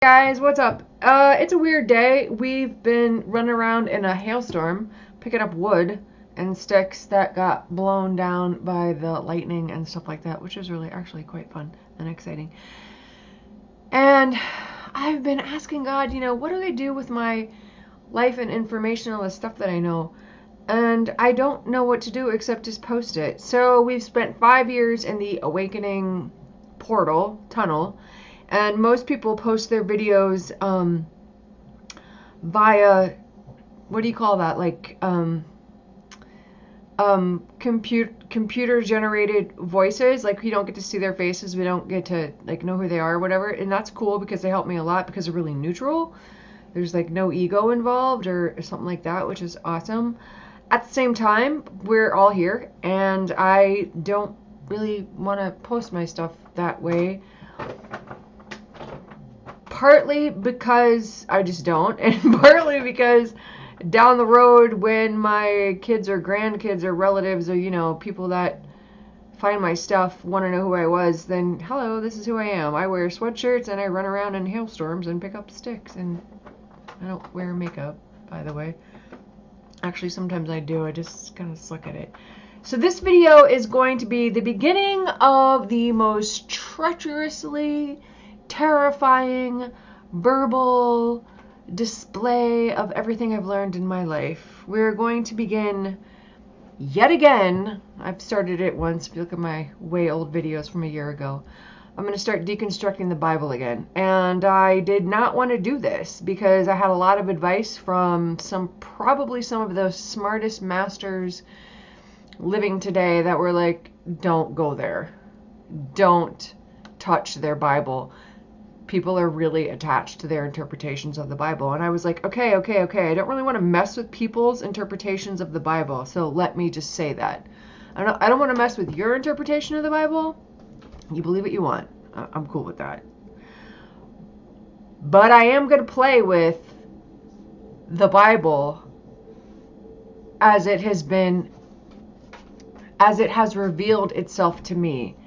Guys, what's up? It's a weird day. We've been running around in a hailstorm, picking up wood and sticks that got blown down by the lightning and stuff like that, which is really actually quite fun and exciting. And I've been asking God, what do I do with my life and information, all the stuff that I know? And I don't know what to do except just post it. So we've spent 5 years in the awakening tunnel, and most people post their videos via, what do you call that? Like computer generated voices. Like, we don't get to see their faces, we don't get to like know who they are or whatever. And that's cool because they help me a lot because they're really neutral. There's like no ego involved or something like that, which is awesome. At the same time, we're all here, and I don't really want to post my stuff that way. Partly because I just don't, and partly because down the road, when my kids or grandkids or relatives or, people that find my stuff want to know who I was, then hello, this is who I am. I wear sweatshirts and I run around in hailstorms and pick up sticks, and I don't wear makeup, by the way. Actually, sometimes I do. I just kind of suck at it. So this video is going to be the beginning of the most treacherously terrifying verbal display of everything I've learned in my life. We're going to begin yet again. I've started it once. If you look at my way old videos from a year ago, I'm going to start deconstructing the Bible again. And I did not want to do this because I had a lot of advice from probably some of the smartest masters living today that were like, don't go there. Don't touch their Bible. People are really attached to their interpretations of the Bible. And I was like, okay. I don't really want to mess with people's interpretations of the Bible. So let me just say that. I don't want to mess with your interpretation of the Bible. You believe what you want. I'm cool with that. But I am going to play with the Bible as it has revealed itself to me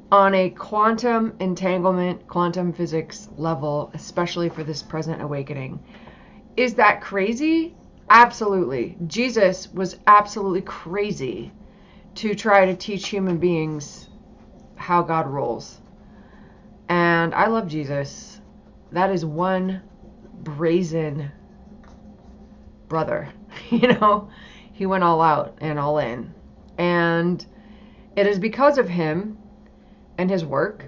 on a quantum entanglement, quantum physics level, especially for this present awakening. Is that crazy? Absolutely. Jesus was absolutely crazy to try to teach human beings how God rolls. And I love Jesus. That is one brazen brother. He went all out and all in. And it is because of him and his work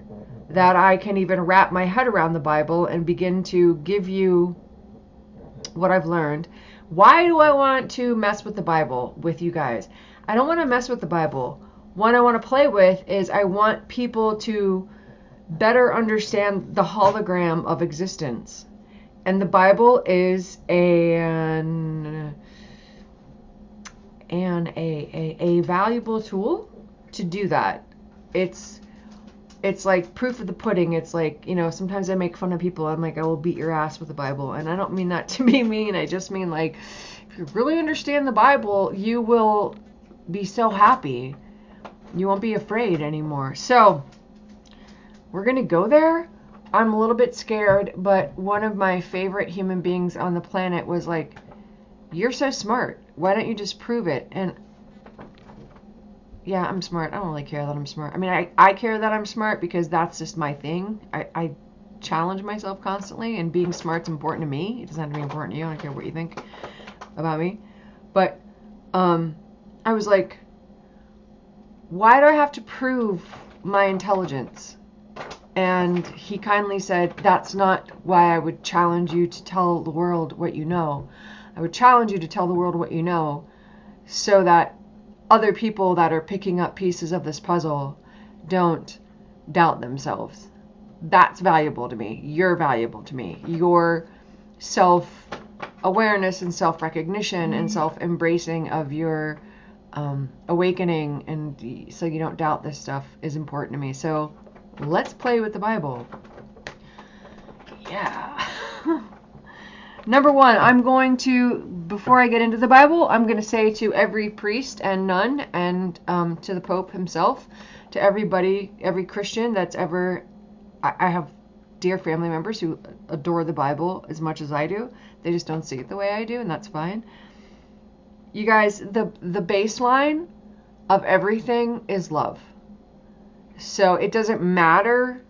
that I can even wrap my head around the Bible and begin to give you what I've learned. Why do I want to mess with the Bible with you guys? I don't want to mess with the Bible. What I want to play with is I want people to better understand the hologram of existence. And the Bible is a valuable tool to do that. It's like proof of the pudding. It's like, sometimes I make fun of people. I'm like, I will beat your ass with the Bible. And I don't mean that to be mean. I just mean, like, if you really understand the Bible, you will be so happy. You won't be afraid anymore. So we're going to go there. I'm a little bit scared, but one of my favorite human beings on the planet was like, you're so smart. Why don't you just prove it? And yeah, I'm smart. I don't really care that I'm smart. I mean, I care that I'm smart because that's just my thing. I challenge myself constantly, and being smart's important to me. It doesn't have to be important to you. I don't care what you think about me. But I was like, why do I have to prove my intelligence? And he kindly said, that's not why I would challenge you to tell the world what you know. I would challenge you to tell the world what you know so that other people that are picking up pieces of this puzzle don't doubt themselves. That's valuable to me. You're valuable to me. Your self-awareness and self-recognition and self-embracing of your awakening, and so you don't doubt this stuff, is important to me. So let's play with the Bible. Yeah. Number one, I'm going to, before I get into the Bible, I'm going to say to every priest and nun and to the Pope himself, to everybody, every Christian that's ever, I have dear family members who adore the Bible as much as I do. They just don't see it the way I do, and that's fine. You guys, the baseline of everything is love. So it doesn't matter.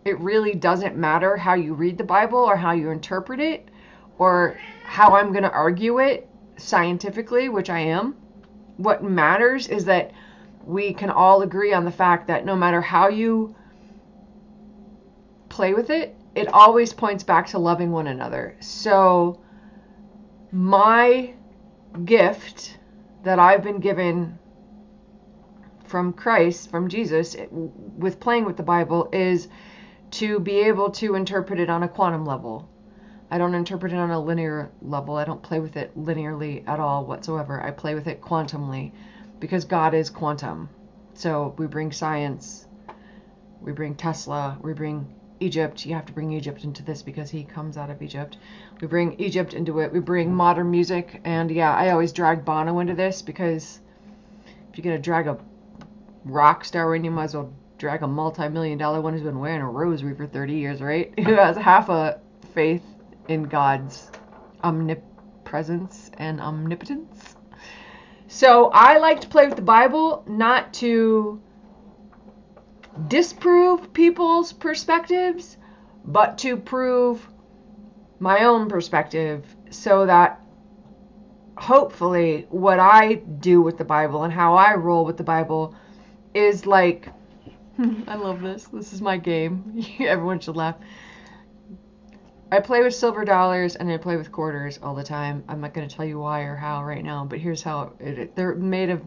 It really doesn't matter how you read the Bible or how you interpret it or how I'm going to argue it scientifically, which I am. What matters is that we can all agree on the fact that no matter how you play with it, it always points back to loving one another. So my gift that I've been given from Christ, from Jesus, with playing with the Bible is to be able to interpret it on a quantum level. I don't interpret it on a linear level. I don't play with it linearly at all whatsoever. I play with it quantumly because God is quantum. So we bring science, we bring Tesla, we bring Egypt. You have to bring Egypt into this because he comes out of Egypt. We bring Egypt into it. We bring modern music. And yeah, I always drag Bono into this because if you're going to drag a rock star in, you might as well drag a multi-million-dollar one who's been wearing a rosary for 30 years, right? Who has half a faith in God's omnipresence and omnipotence. So I like to play with the Bible, not to disprove people's perspectives, but to prove my own perspective so that hopefully what I do with the Bible and how I roll with the Bible is like, I love this. This is my game. Everyone should laugh. I play with silver dollars and I play with quarters all the time. I'm not going to tell you why or how right now, but here's how they're made of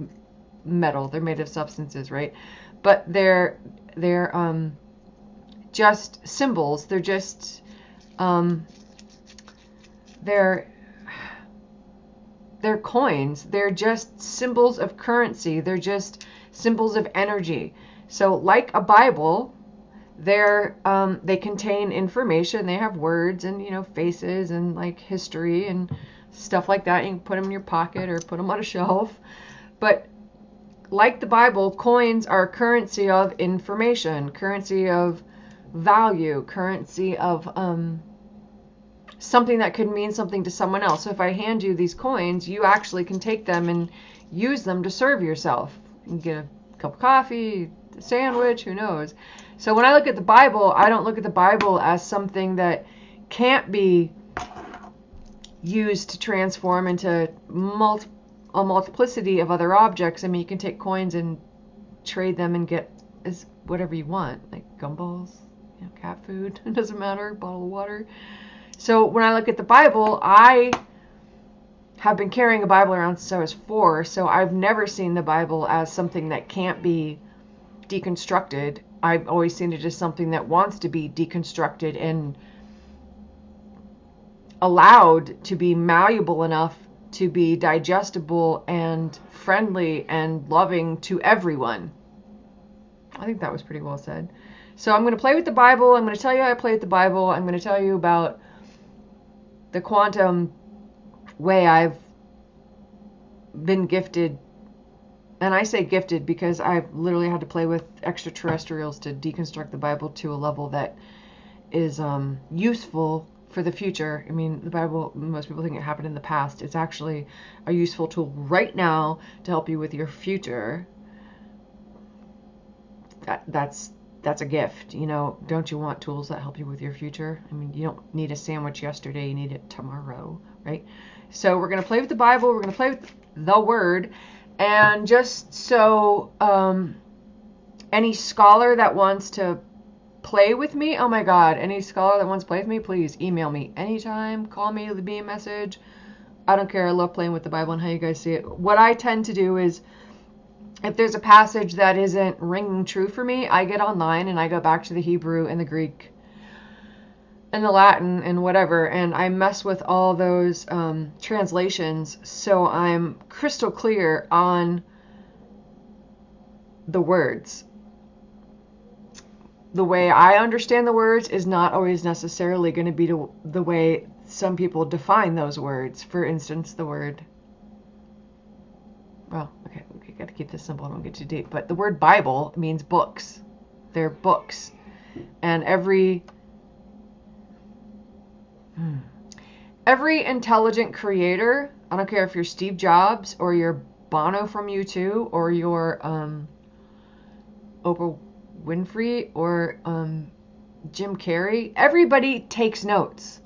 metal. They're made of substances, right? But they're just symbols. They're just they're coins. They're just symbols of currency. They're just symbols of energy. So like a Bible, they contain information. They have words and, faces and like history and stuff like that. You can put them in your pocket or put them on a shelf. But like the Bible, coins are currency of information, currency of value, currency of something that could mean something to someone else. So if I hand you these coins, you actually can take them and use them to serve yourself. You can get a cup of coffee, a sandwich, who knows. So when I look at the Bible, I don't look at the Bible as something that can't be used to transform into a multiplicity of other objects. I mean, you can take coins and trade them and get whatever you want, like gumballs, cat food, it doesn't matter, bottle of water. So when I look at the Bible, I have been carrying a Bible around since I was 4, so I've never seen the Bible as something that can't be deconstructed. I've always seen it as something that wants to be deconstructed and allowed to be malleable enough to be digestible and friendly and loving to everyone. I think that was pretty well said. So I'm going to play with the Bible. I'm going to tell you how I play with the Bible. I'm going to tell you about the quantum way I've been gifted. And I say gifted because I've literally had to play with extraterrestrials to deconstruct the Bible to a level that is useful for the future. I mean, the Bible, most people think it happened in the past. It's actually a useful tool right now to help you with your future. That's a gift, Don't you want tools that help you with your future? I mean, you don't need a sandwich yesterday, you need it tomorrow, right? So we're going to play with the Bible, we're going to play with the Word, and just so any scholar that wants to play with me, oh my God, any scholar that wants to play with me, please email me anytime, call me, leave me a message. I don't care, I love playing with the Bible and how you guys see it. What I tend to do is, if there's a passage that isn't ringing true for me, I get online and I go back to the Hebrew and the Greek and the Latin and whatever, and I mess with all those translations so I'm crystal clear on the words. The way I understand the words is not always necessarily going to be the way some people define those words. For instance, the word... Well, okay, we got to keep this simple. I don't get too deep. But the word Bible means books. They're books. And every Every intelligent creator, I don't care if you're Steve Jobs or you're Bono from U2 or you're Oprah Winfrey or Jim Carrey, everybody takes notes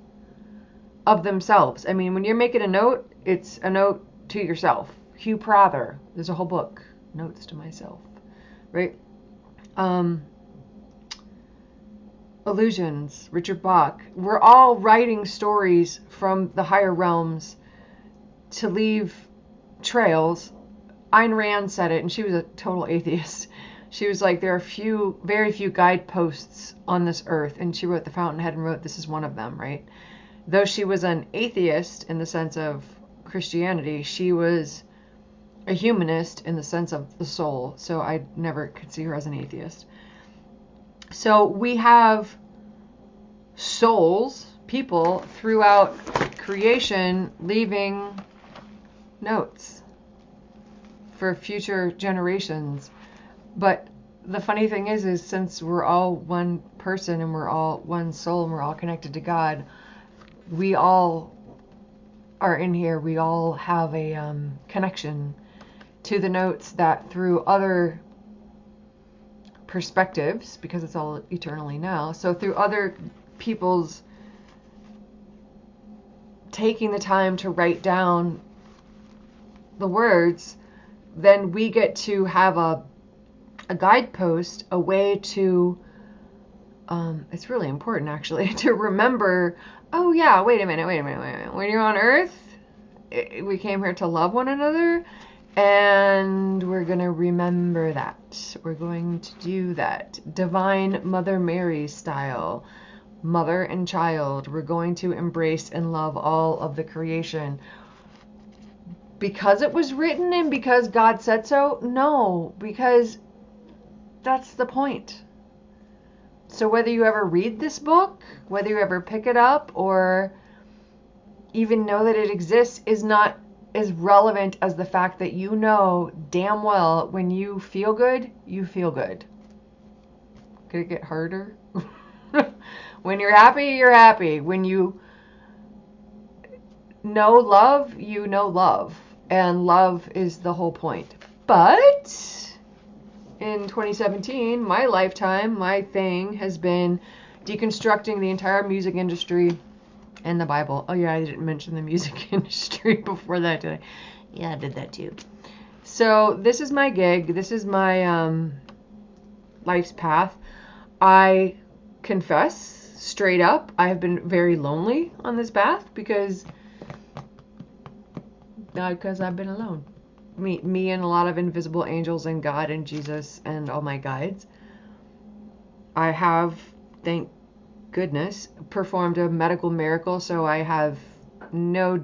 of themselves. I mean, when you're making a note, it's a note to yourself. Hugh Prather, there's a whole book, Notes to Myself, right? Illusions, Richard Bach. We're all writing stories from the higher realms to leave trails. Ayn Rand said it, and she was a total atheist. She was like, there are very few guideposts on this earth, and she wrote The Fountainhead and wrote, this is one of them, right? Though she was an atheist in the sense of Christianity, she was a humanist in the sense of the soul, so I never could see her as an atheist. So we have souls, people, throughout creation leaving notes for future generations. But the funny thing is since we're all one person and we're all one soul and we're all connected to God, we all are in here. We all have a connection to the notes that through other perspectives, because it's all eternally now, so through other people's taking the time to write down the words, then we get to have a guidepost, a way to it's really important actually to remember, oh yeah, wait a minute, when you're on earth, we came here to love one another, and we're going to remember that. We're going to do that. Divine Mother Mary style. Mother and child. We're going to embrace and love all of the creation. Because it was written and because God said so? No, because that's the point. So whether you ever read this book, whether you ever pick it up, or even know that it exists is not as relevant as the fact that you know damn well when you feel good, you feel good. Could it get harder? When you're happy, you're happy. When you know love, you know love. And love is the whole point. But in 2017, my lifetime, my thing has been deconstructing the entire music industry and the Bible. Oh yeah, I didn't mention the music industry before that, did I? Yeah, I did that too. So this is my gig. This is my life's path. I confess straight up, I have been very lonely on this path because I've been alone. Me and a lot of invisible angels and God and Jesus and all my guides. I have, thank goodness, performed a medical miracle, so I have no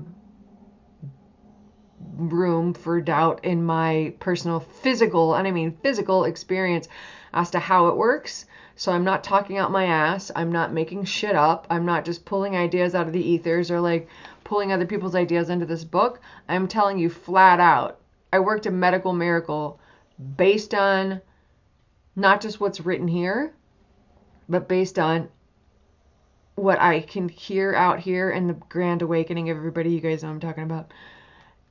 room for doubt in my personal physical, and I mean physical experience as to how it works. So I'm not talking out my ass. I'm not making shit up. I'm not just pulling ideas out of the ethers or like pulling other people's ideas into this book. I'm telling you flat out, I worked a medical miracle based on not just what's written here, but based on what I can hear out here in the grand awakening of everybody, you guys know what I'm talking about,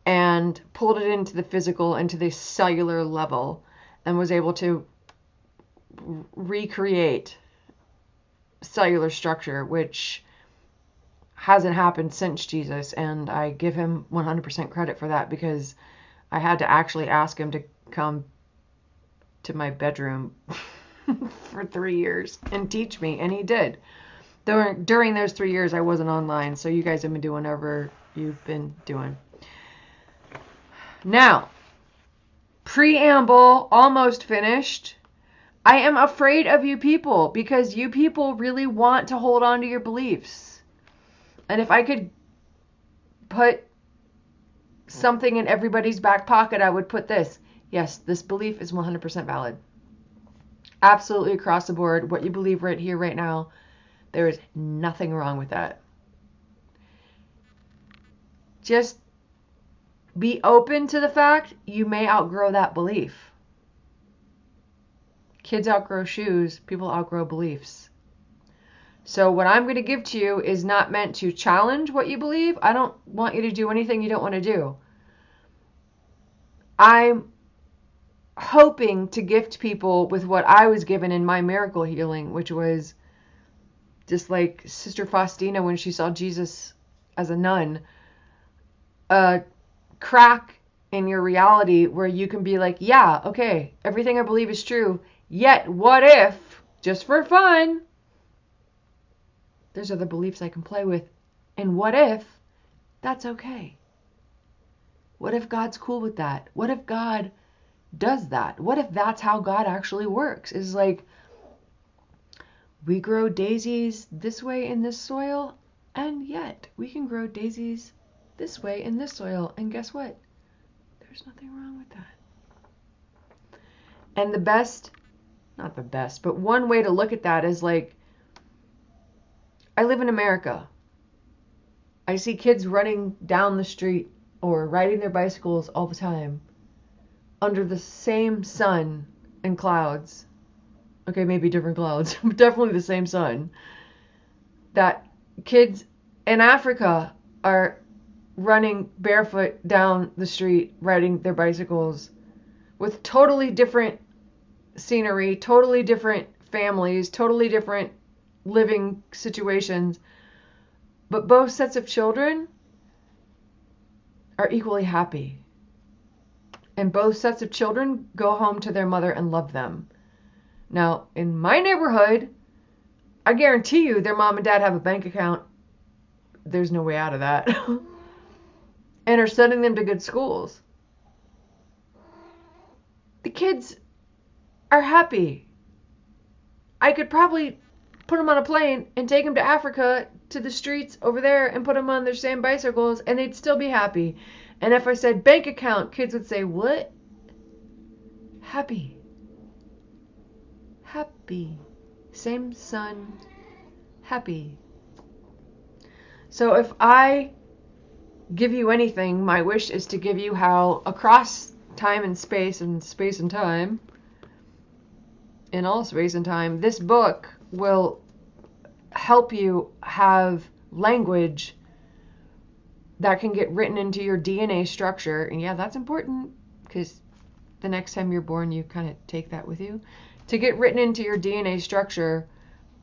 and pulled it into the physical, into the cellular level, and was able to recreate cellular structure, which hasn't happened since Jesus, and I give him 100% credit for that, because I had to actually ask him to come to my bedroom for 3 years and teach me, and he did. During those 3 years, I wasn't online, so you guys have been doing whatever you've been doing. Now, preamble almost finished. I am afraid of you people because you people really want to hold on to your beliefs. And if I could put something in everybody's back pocket, I would put this. Yes, this belief is 100% valid. Absolutely across the board. What you believe right here, right now, there is nothing wrong with that. Just be open to the fact you may outgrow that belief. Kids outgrow shoes. People outgrow beliefs. So what I'm going to give to you is not meant to challenge what you believe. I don't want you to do anything you don't want to do. I'm hoping to gift people with what I was given in my miracle healing, which was just like Sister Faustina when she saw Jesus as a nun, a crack in your reality where you can be like, yeah, okay, everything I believe is true, yet what if, just for fun, there's other beliefs I can play with, and what if that's okay? What if God's cool with that? What if God does that? What if that's how God actually works? Is like, we grow daisies this way in this soil, and yet we can grow daisies this way in this soil, and guess what? There's nothing wrong with that. And the best, not the best, but one way to look at that is like, I live in America. I see kids running down the street or riding their bicycles all the time under the same sun and clouds. Okay, maybe different clouds, but definitely the same sun. That kids in Africa are running barefoot down the street, riding their bicycles with totally different scenery, totally different families, totally different living situations. But both sets of children are equally happy. And both sets of children go home to their mother and love them. Now, in my neighborhood, I guarantee you their mom and dad have a bank account. There's no way out of that. And are sending them to good schools. The kids are happy. I could probably put them on a plane and take them to Africa, to the streets over there, and put them on their same bicycles, and they'd still be happy. And if I said bank account, kids would say, what? Happy. Happy. Same sun. Happy. So if I give you anything, my wish is to give you how across time and space and time, in all space and time, this book will help you have language that can get written into your DNA structure. And yeah, that's important, because the next time you're born, you kind of take that with you. To get written into your DNA structure,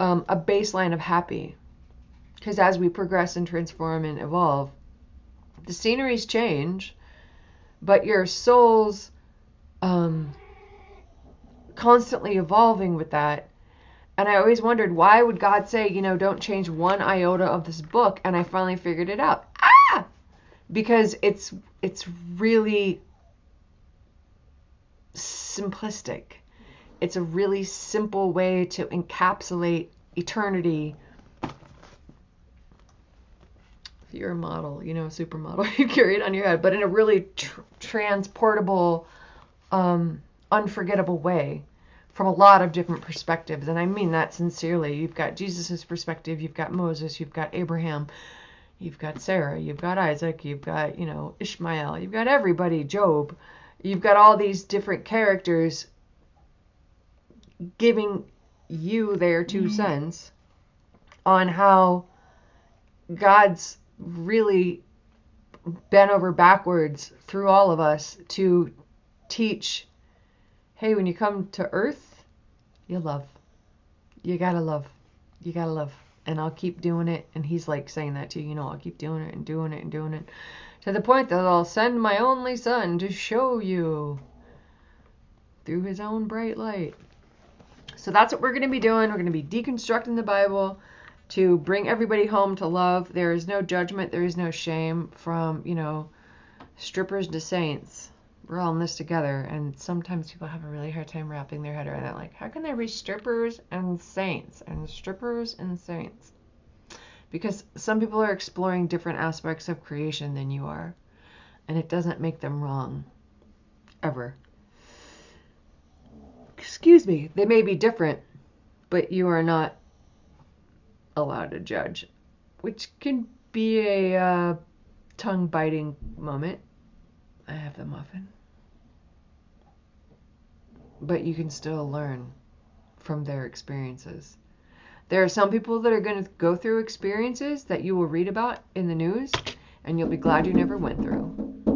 a baseline of happy. Because as we progress and transform and evolve, the sceneries change, but your soul's constantly evolving with that. And I always wondered, why would God say, don't change one iota of this book? And I finally figured it out. Because it's really simplistic. It's a really simple way to encapsulate eternity. If you're a model, a supermodel, you carry it on your head, but in a really transportable, unforgettable way from a lot of different perspectives. And I mean that sincerely. You've got Jesus's perspective, you've got Moses, you've got Abraham, you've got Sarah, you've got Isaac, you've got, Ishmael, you've got everybody, Job. You've got all these different characters giving you their 2 cents on how God's really bent over backwards through all of us to teach, hey, when you come to earth, you love. You gotta love. You gotta love. And I'll keep doing it. And he's like saying that to you, I'll keep doing it and doing it and doing it. To the point that I'll send my only son to show you through his own bright light. So that's what we're going to be doing. We're going to be deconstructing the Bible to bring everybody home to love. There is no judgment. There is no shame, from, strippers to saints. We're all in this together. And sometimes people have a really hard time wrapping their head around it. Like, how can there be strippers and saints and strippers and saints? Because some people are exploring different aspects of creation than you are. And it doesn't make them wrong. Ever. Excuse me. They may be different, but you are not allowed to judge. Which can be a tongue-biting moment. I have them often. But you can still learn from their experiences. There are some people that are going to go through experiences that you will read about in the news, and you'll be glad you never went through.